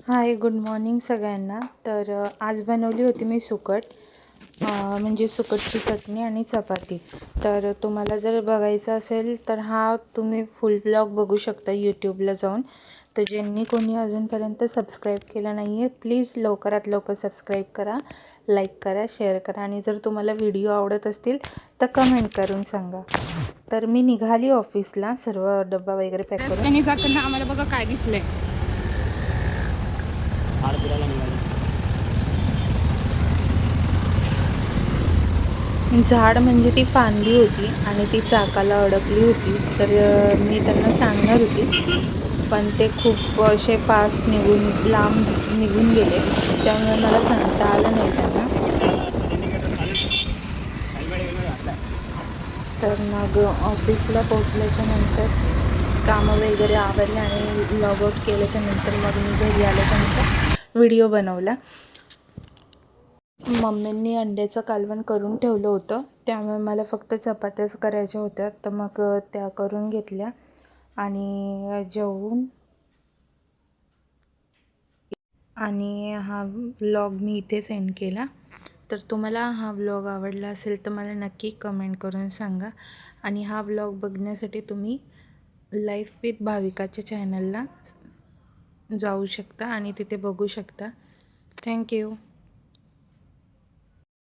हाय, good morning सगळ्यांना. तर आज बनवली होती मी सुकट, म्हणजे सुकटची चटणी आणि चपाती. तर तुम्हाला जर बघायचं असेल तर हा तुम्ही फुल ब्लॉग बघू शकता यूट्यूबला जाऊन. तर ज्यांनी कोणी अजूनपर्यंत सबस्क्राईब केलं नाही आहे, प्लीज लवकरात लवकर सबस्क्राईब करा, लाईक करा, शेअर करा आणि जर तुम्हाला व्हिडिओ आवडत असतील तर कमेंट करून सांगा. तर मी निघाली ऑफिसला, सर्व डब्बा वगैरे पॅक करून. रस्त्याने जाताना आम्हाला बघा काय दिसलंय. झाड म्हणजे ती फांदी होती आणि ती चाकाला अडकली होती. तर मी त्यांना सांगणार होती, पण ते खूप असे फास्ट लांब निघून गेले, त्यामुळे मला सांगता आलं नाही त्यांना. तर मग ऑफिसला पोचल्याच्या नंतर कामं वगैरे आवरले आणि लॉग आउट केल्याच्या नंतर मग मी घरी आल्याच्यानंतर व्हिडिओ बनवला. मम्मींनी अंड्याचं कालवण करून ठेवलं होतं, त्यामुळे मला फक्त चपात्याच करायच्या होत्या. तर मग त्या करून घेतल्या आणि जेवून आणि हा व्लॉग मी इथे सेंड केला. तर तुम्हाला हा व्लॉग आवडला असेल तर मला नक्की कमेंट करून सांगा. आणि हा व्लॉग बघण्यासाठी तुम्ही लाईफ विथ भाविकाच्या चॅनलला जाऊ शकता आणि तिथे बघू शकता. थँक्यू.